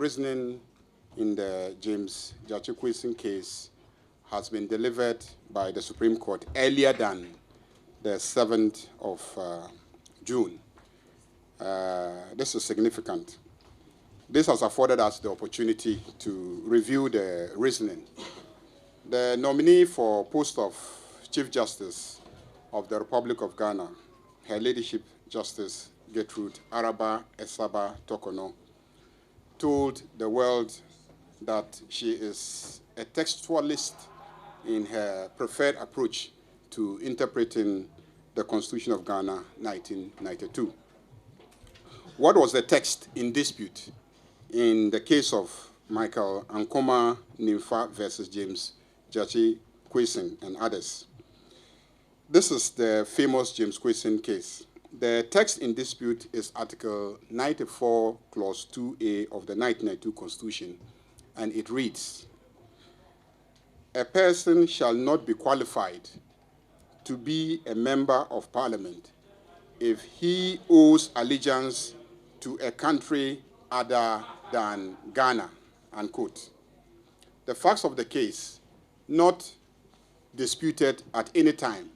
reasoning in the James Gyakye Quayson case has been delivered by the Supreme Court earlier than the 7th of June. This is significant. This has afforded us the opportunity to review the reasoning. The nominee for post of Chief Justice of the Republic of Ghana, Her Ladyship Justice Gertrude Torkornoo, told the world that she is a textualist in her preferred approach to interpreting the Constitution of Ghana, 1992. What was the text in dispute in the case of Michael Nkommo Wo Ho versus James Gyakye Quayson and others? This is the famous James Quayson case. The text in dispute is Article 94, Clause 2A of the 1992 Constitution, and it reads, "A person shall not be qualified to be a member of Parliament if he owes allegiance to a country other than Ghana," unquote. The facts of the case, not disputed at any time,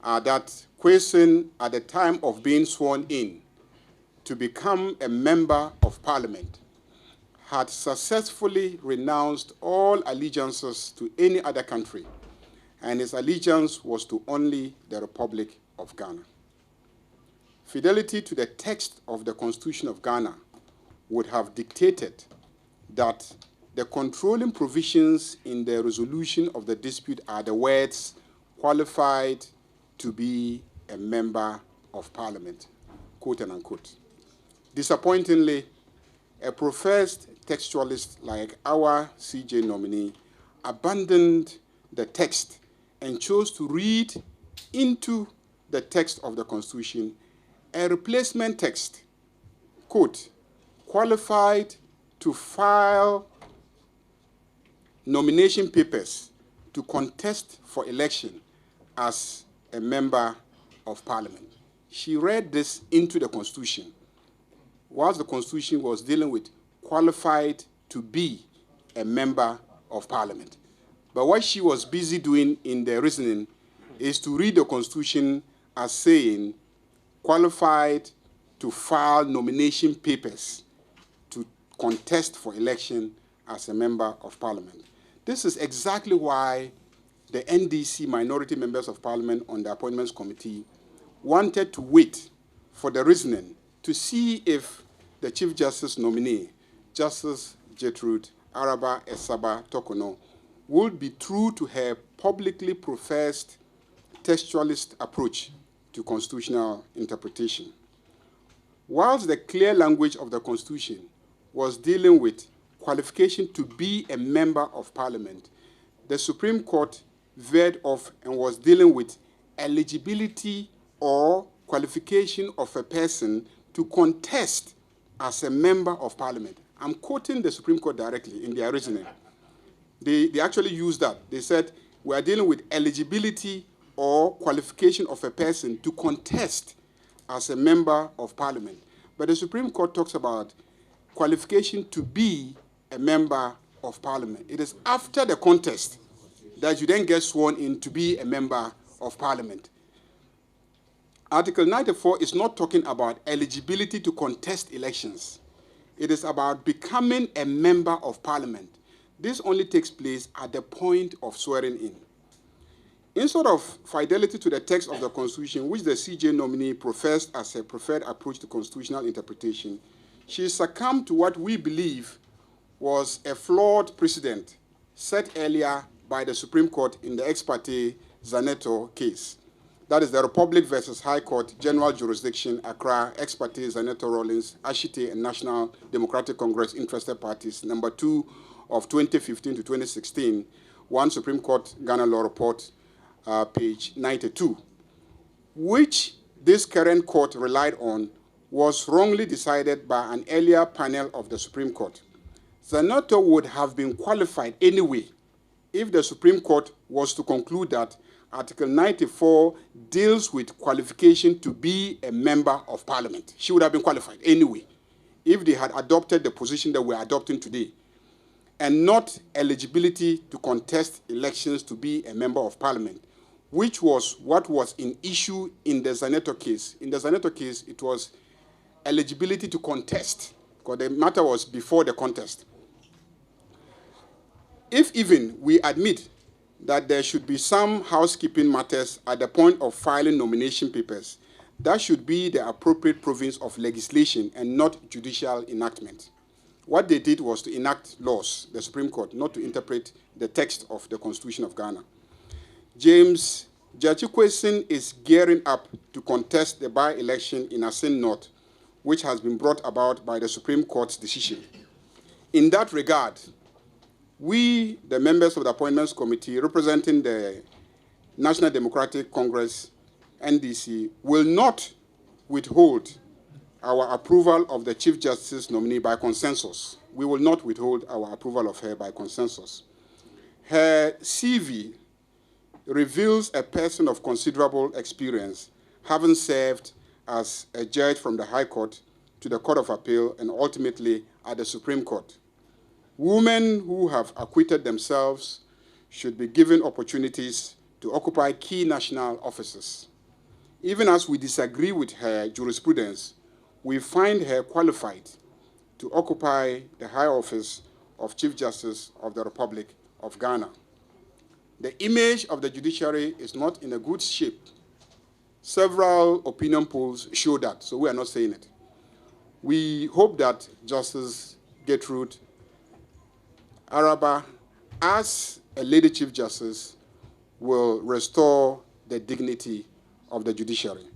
are that Quayson, at the time of being sworn in to become a member of Parliament, had successfully renounced all allegiances to any other country, and his allegiance was to only the Republic of Ghana. Fidelity to the text of the Constitution of Ghana would have dictated that the controlling provisions in the resolution of the dispute are the words "qualified to be a member of Parliament," quote and unquote. Disappointingly, a professed textualist like our CJ nominee abandoned the text and chose to read into the text of the Constitution a replacement text, quote, "qualified to file nomination papers to contest for election as a member of Parliament." She read this into the Constitution, whilst the Constitution was dealing with qualified to be a member of Parliament. But what she was busy doing in the reasoning is to read the Constitution as saying qualified to file nomination papers to contest for election as a member of Parliament. This is exactly why the NDC minority members of Parliament on the Appointments Committee wanted to wait for the reasoning to see if the Chief Justice nominee, Justice Gertrude Torkornoo, would be true to her publicly professed textualist approach to constitutional interpretation. Whilst the clear language of the Constitution was dealing with qualification to be a member of Parliament, the Supreme Court veered off and was dealing with eligibility or qualification of a person to contest as a member of Parliament. I'm quoting the Supreme Court directly in their reasoning. They actually used that. They said, we are dealing with eligibility or qualification of a person to contest as a member of Parliament. But the Supreme Court talks about qualification to be a member of Parliament. It is after the contest that you then get sworn in to be a member of Parliament. Article 94 is not talking about eligibility to contest elections. It is about becoming a member of Parliament. This only takes place at the point of swearing in. Instead of fidelity to the text of the Constitution, which the CJ nominee professed as her preferred approach to constitutional interpretation, she succumbed to what we believe was a flawed precedent set earlier by the Supreme Court in the ex parte Zaneto case. That is the Republic versus High Court, General Jurisdiction, Accra, ex parte Zaneto Rawlings, Ashite, and National Democratic Congress Interested Parties, number 2 of 2015 to 2016, 1 Supreme Court Ghana Law Report, page 92, which this current court relied on, was wrongly decided by an earlier panel of the Supreme Court. Zaneto would have been qualified anyway if the Supreme Court was to conclude that Article 94 deals with qualification to be a member of Parliament. She would have been qualified anyway, if they had adopted the position that we're adopting today, and not eligibility to contest elections to be a member of parliament, which was what was in issue in the Zaneto case. In the Zaneto case, it was eligibility to contest, because the matter was before the contest. If even we admit that there should be some housekeeping matters at the point of filing nomination papers, that should be the appropriate province of legislation and not judicial enactment. What they did was to enact laws, the Supreme Court, not to interpret the text of the Constitution of Ghana. James Jachikwesin is gearing up to contest the by-election in Asin North, which has been brought about by the Supreme Court's decision. In that regard, we, the members of the Appointments Committee representing the National Democratic Congress, NDC, will not withhold our approval of the Chief Justice nominee by consensus. We will not withhold our approval of her by consensus. Her CV reveals a person of considerable experience, having served as a judge from the High Court to the Court of Appeal and ultimately at the Supreme Court. Women who have acquitted themselves should be given opportunities to occupy key national offices. Even as we disagree with her jurisprudence, we find her qualified to occupy the high office of Chief Justice of the Republic of Ghana. The image of the judiciary is not in a good shape. Several opinion polls show that, so we are not saying it. We hope that Justice Gertrude Araba, as a Lady Chief Justice, will restore the dignity of the judiciary.